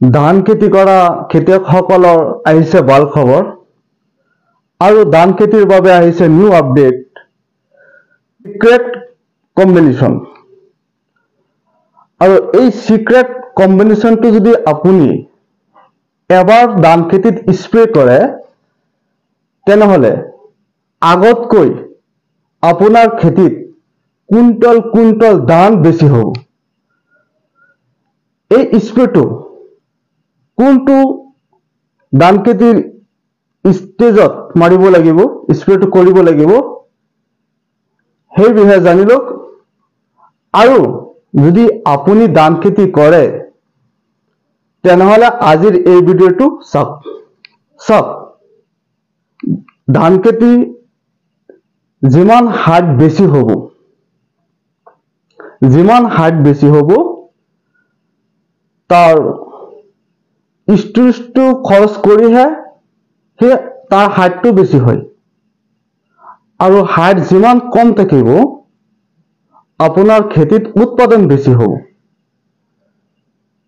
ধান খেতি কৰা খেতিয়কসকলৰ আহিছে ভাল খবৰ আৰু ধান খেতিৰ বাবে আহিছে নিউ আপডেট সিক্ৰেট কম্বিনেশ্যন আৰু এই সিক্ৰেট কম্বিনেশ্যনটো যদি আপুনি এবাৰ ধান খেতিত স্প্ৰে কৰে তেনেহলে আগতকৈ আপোনাৰ খেতিত কুইণ্টল কুইণ্টল ধান বেছি হ'ব। এই স্প্ৰেটো কোনটো ধান খেতিৰ ষ্টেজত মাৰিব লাগিব, স্প্ৰেটো কৰিব লাগিব সেই বিষয়ে জানি লওক। আৰু যদি আপুনি ধান খেতি কৰে তেনেহলে আজিৰ এই ভিডিঅ'টো চাওক। ধান খেতি যিমান হাইট বেছি হ'ব তাৰ ষ্ট্ৰেচটো খৰচ কৰিহে সেই তাৰ হাইটটো বেছি হয় আৰু হাইট যিমান কম থাকিব আপোনাৰ খেতিত উৎপাদন বেছি হ'ব।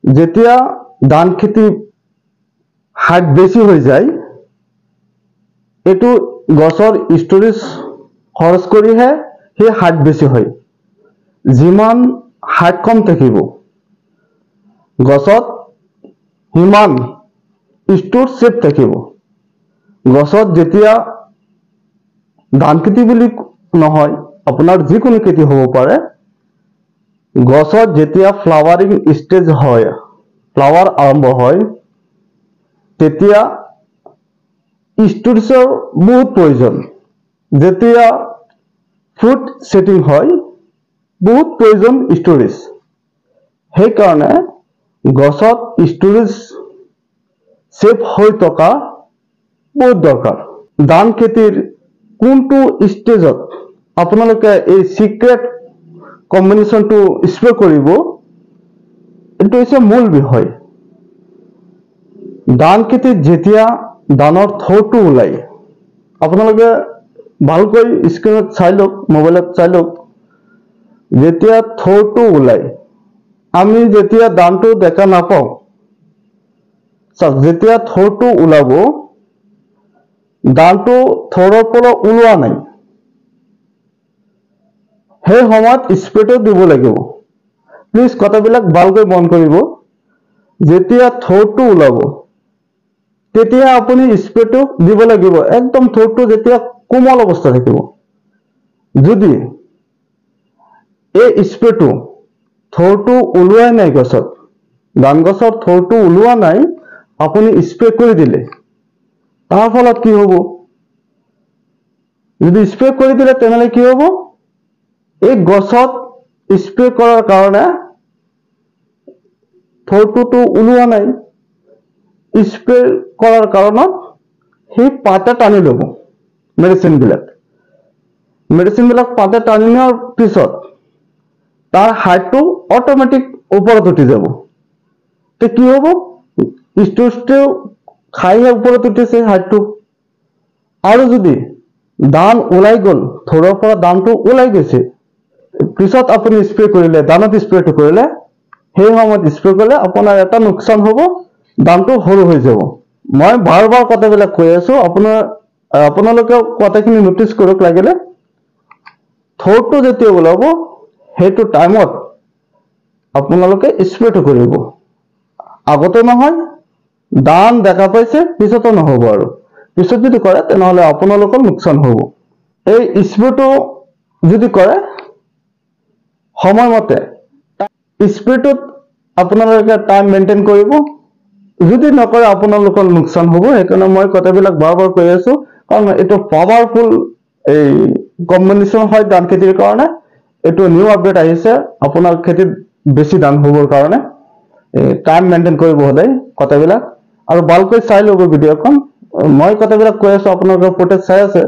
যেতিয়া ধান খেতি হাইট বেছি হৈ যায় এইটো গছৰ ষ্টৰেজ খৰচ কৰিহে সেই হাইট বেছি হয়। যিমান হাইট কম থাকিব গছত সিমান ষ্ট'ৰ চেপ থাকিব। গছত যেতিয়া ধান খেতি বুলি নহয় আপোনাৰ যিকোনো খেতি হ'ব পাৰে, গছত যেতিয়া ফ্লাৱাৰিং ষ্টেজ হয়, ফ্লাৱাৰ আৰম্ভ হয় তেতিয়া ষ্ট'ৰেজৰ বহুত প্ৰয়োজন। যেতিয়া ফ্ৰুট সেটিং হয় বহুত প্ৰয়োজন ষ্ট'ৰেজ। সেইকাৰণে গছত ষ্ট'ৰেজ সেভ হৈ থকা বহুত দৰকাৰ। ধান খেতিৰ কোনটো ষ্টেজত আপোনালোকে এই সিক্ৰেট কম্বিনেশ্যনটো স্প্ৰে কৰিব এইটো হৈছে মূল বিষয়। ধান খেতিত যেতিয়া ধানৰ থোৰটো ওলাই, আপোনালোকে ভালকৈ স্ক্ৰীনত চাই লওক, মোবাইলত চাই লওক। যেতিয়া থোৰটো ওলাই আমি যেতিয়া ধানটো দেখা নাপাওঁ, যেতিয়া থোৰটো ওলাব ধানটো থোৰৰ পৰা ওলোৱা নাই সেই সময়ত স্প্ৰেটো দিব লাগিব। প্লিজ কথাবিলাক ভালকৈ মন কৰিব। যেতিয়া থোৰটো ওলাব তেতিয়া আপুনি স্প্ৰেটো দিব লাগিব, একদম থোৰটো যেতিয়া কোমল অৱস্থা থাকিব। যদি এই স্প্ৰেটো থোৰটো ওলোৱাই নাই গছত, ধান গছৰ থোৰটো ওলোৱা নাই, আপুনি স্প্ৰে কৰি দিলে তাৰ ফলত কি হ'ব? যদি স্প্ৰে কৰি দিলে তেনেহলে কি হ'ব? এই গছত স্প্ৰে কৰাৰ কাৰণে থোৰটোতো ওলোৱা নাই, স্প্ৰে কৰাৰ কাৰণত সেই পাতে টানি ল'ব। মেডিচিনবিলাক পাতে টানি লোৱাৰ পিছত তাৰ হাইটটো অট'মেটিক ওপৰত উঠি যাব। তে কি হ'ব? ষ্ট্ৰেচটো খাইহে ওপৰত উঠিছে হাইটটো। আৰু যদি ধান ওলাই গ'ল, থোৰৰ পৰা ধানটো ওলাই গৈছে, পিছত আপুনি স্প্ৰে কৰিলে, ধানত স্প্ৰেটো কৰিলে, সেই সময়ত স্প্ৰে কৰিলে আপোনাৰ এটা লোকচান হ'ব, ধানটো সৰু হৈ যাব। মই বাৰ কথাবিলাক কৈ আছো, আপোনালোকে কথাখিনি নোটিচ কৰক। লাগিলে থোৰটো যেতিয়া ওলাব সেইটো টাইমত আপোনালোকে স্প্ৰেটো কৰিব। আগতে নহয়, ধান দেখা পাইছে পিছতো নহ'ব। আৰু পিছত যদি কৰে তেনেহলে আপোনালোকৰ লোকচান হ'ব। এই স্প্ৰেটো যদি কৰে সময়মতে, স্প্ৰেটোত আপোনালোকে টাইম মেইনটেইন কৰিব। যদি নকৰে আপোনালোকৰ লোকচান হ'ব। সেইকাৰণে মই কথাবিলাক বাৰ কৈ আছো, কাৰণ এইটো পাৱাৰফুল এই কম্বিনেশ্যন হয় ধান খেতিৰ কাৰণে। এইটো নিউ আপডেট আহিছে আপোনাৰ খেতিত বেছি ধান হ'বৰ কাৰণে। টাইম মেইনটেইন কৰিব সদায় কথাবিলাক, আৰু ভালকৈ চাই ল'ব ভিডিঅ'খন। মই কথাবিলাক কৈ আছো, আপোনালোকে ফুটেজ চাই আছে,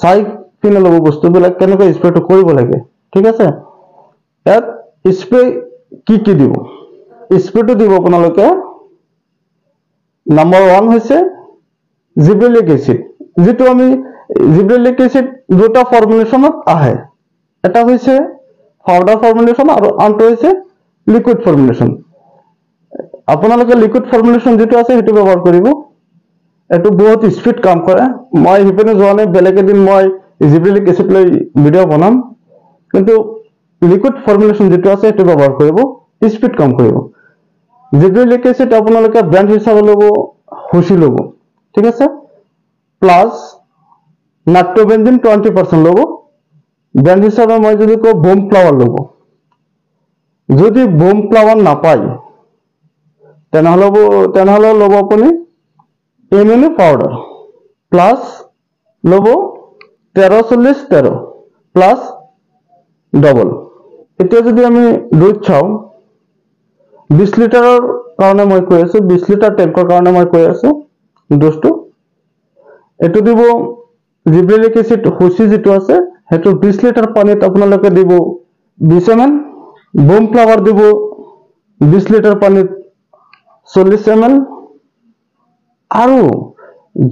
চাই কিনে ল'ব বস্তুবিলাক কেনেকৈ স্প্ৰেটো কৰিব লাগে। ঠিক আছে? ইয়াত স্প্ৰে কি দিব? স্প্ৰেটো দিব আপোনালোকে, নম্বৰ 1 হৈছে জিব্ৰেলিক এচিড, যিটো আমি জিব্ৰেলিক এচিড দুটা ফৰ্মুলেশ্যনত আহে। এটা হৈছে পাউডাৰ ফৰ্মুলেশ্যন আৰু আনটো হৈছে লিকুইড ফৰ্মুলেশ্যন। আপোনালোকে লিকুইড ফৰ্মুলেশ্যন যেটো আছে হেতু ব্যৱহাৰ কৰিব এটো বহুত স্পিড কাম কৰে মই হিপেনে যোৱানে বেলেগ এদিন মই জিব্ৰেলিক এসিড লৈ ভিডিও বনাম কিন্তু লিকুইড ফৰ্মুলেশ্যন যেটো আছে হেতু ব্যৱহাৰ কৰিব স্পিড কাম কৰিব জিব্ৰেলিক এসিড আপোনালোকে ব্ৰ্যান্ড হিচাপে লব হুচি লব ঠিক আছে প্লাস নাইট্ৰোবেনজিন 20% লব ব্ৰ্যান্ড হিচাপে মই যদি কো বোম ফ্লাৱাৰ লব যদি বোম ফ্লাৱাৰ নাপায় তেনেহলে লব আপুনি এমিনো পাউডাৰ প্লাস লব 1340 প্লাস ডবল এতিয়া যদি আমি দুধ চাও 20 লিটাৰৰ কাৰণে মই কৈ আছো 20 লিটাৰ টেংকৰ কাৰণে মই কৈ আছো দোস্তো এটো দিব জিব্ৰেলিক এসিড হুচি যেটো আছে হেতু 20 লিটাৰ পানীত আপোনালোকে দিব 20 ml বোম ফ্লাৱাৰ দিব 20 লিটাৰ পানীত 40 ml আৰু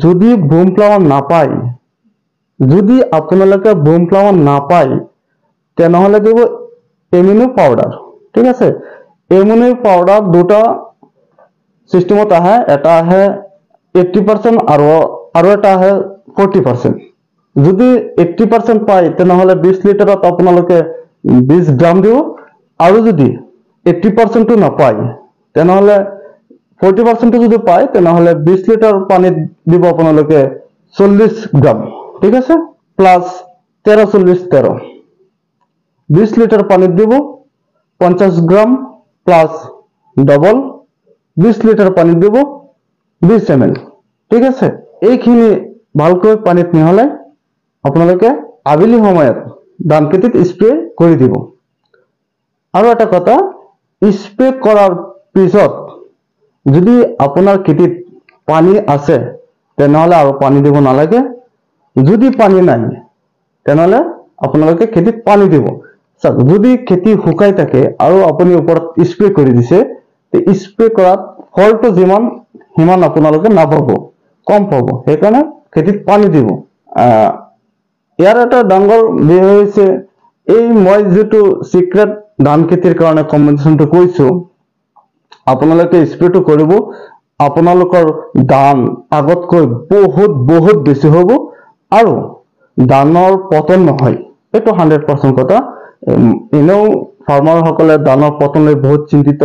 যদি বোম ফ্লাৱাৰ নাপায় যদি আপোনালোকে বোম ফ্লাৱাৰ নাপায় তেনেহলে দিব এমিনো পাউডাৰ ঠিক আছে এমিনো পাউডাৰ দুটা সিস্টেমত আহে এটা আহে 80% আৰু এটা আহে 40% যদি 80% পায় তেনেহলে 20 লিটাৰত আপোনালোকে 20 গ্ৰাম দিব আৰু যদি 80% টো নাপায় তেনেহলে 40% যদি পায় তেনেহলে 20 লিটাৰ পানীত দিব আপোনালোকে 40 গ্ৰাম ঠিক আছে প্লাস 1340 20 লিটাৰ পানীত দিব 50 গ্ৰাম প্লাস ডবল 20 লিটাৰ পানীত দিব 20 ml ঠিক আছে এইখিনি ভালকৈ পানীত মিহলাই আপোনালোকে আবেলি সময়ত ধান খেতিত স্প্ৰে কৰি দিব আৰু এটা কথা স্প্ৰে কৰাৰ পিছত যদি আপোনাৰ খেতিত পানী আছে তেনেহলে আৰু পানী দিব নালাগে যদি পানী নাই তেনেহলে আপোনালোকে খেতিত পানী দিব যদি খেতি শুকাই থাকে আৰু আপুনি ওপৰত স্প্ৰে কৰি দিছে তে স্প্ৰে কৰাত ফলটো হিমান আপোনালোকে নাপাব কম পাব সেইকাৰণে খেতিত পানী দিব ইয়াৰ এটা ডাঙৰ বিষয় হৈছে এই মই যেটো সিক্ৰেট ধান খেতিৰ কাৰণে কম্বিনেশনটো কৈছো আপোনালোকে স্প্ৰেটো কৰিব আপোনালোকৰ ধান আগতকৈ বহুত বেছি হ'ব আৰু ধানৰ পতন নহয় এটো 100% কথা এনেও ফাৰ্মাৰ সকলে ধানৰ পতন লৈ বহুত চিন্তিত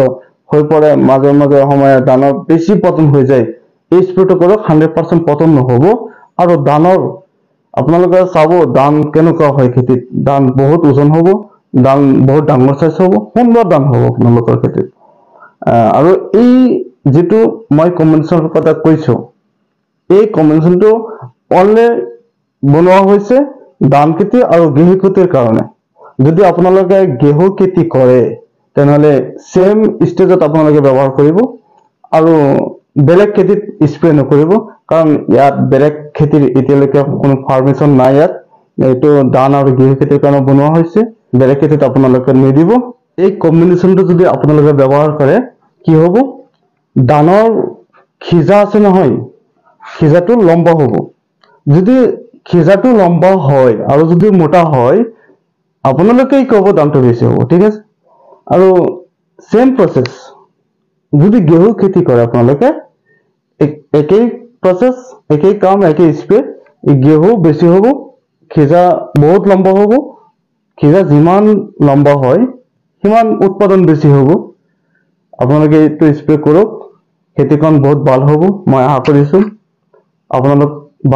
হৈ পৰে মাজে সময়ে ধানৰ বেছি পতন হৈ যায় এই স্প্ৰেটো কৰক 100% পতন নহব আৰু ধানৰ আপোনালোকে চাব ধান কেনেকুৱা হয় খেতিত ধান বহুত ওজন হ'ব ধান বহুত ডাঙৰ সাইজ হ'ব সুন্দৰ ধান হ'ব আপোনালোকৰ খেতিত আৰু এই যেটো মই কম্বিনেশনৰ কথা কৈছো এই কম্বিনেশনটো অনলি বনোৱা হৈছে ধান খেতি আৰু গেহু খেতিৰ কাৰণে যদি আপোনালোকে গেহু খেতি কৰে তেনেহলে সেম ষ্টেজত আপোনালোকে ব্যৱহাৰ কৰিব আৰু বেলেগ খেতিত স্প্ৰে নকৰিব কাৰণ ইয়াত বেলেগ খেতিৰ এতিয়ালৈকে কোনো ফাৰ্মেশন নাই ইয়াত এটো ধান আৰু গেহু খেতিৰ কাৰণে বনোৱা হৈছে বেলেগ খেতিত আপোনালোকে নিদিব এই কম্বিনেশনটো যদি আপোনালোকে ব্যৱহাৰ কৰে কি হ'ব ধানৰ খিজা আছে নহয় খিজাটো লম্বা হ'ব যদি খিজাটো লম্বা হয় আৰু যদি মোটা হয় আপোনালোকেই ক'ব দামটো বেছি হ'ব ঠিক আছে আৰু সেম প্ৰসেস যদি গেহু খেতি কৰে আপোনালোকে একেই প্ৰসেস একেই কাম একেই স্প্ৰে গেহু বেছি হ'ব খিজা বহুত লম্বা হ'ব খিজা যিমান লম্বা হয় সিমান উৎপাদন বেছি হ'ব আপোনালোকে এটো স্প্ৰে কৰক খেতিখন বহুত ভাল হ'ব মই আশা কৰিছো আপোনালোক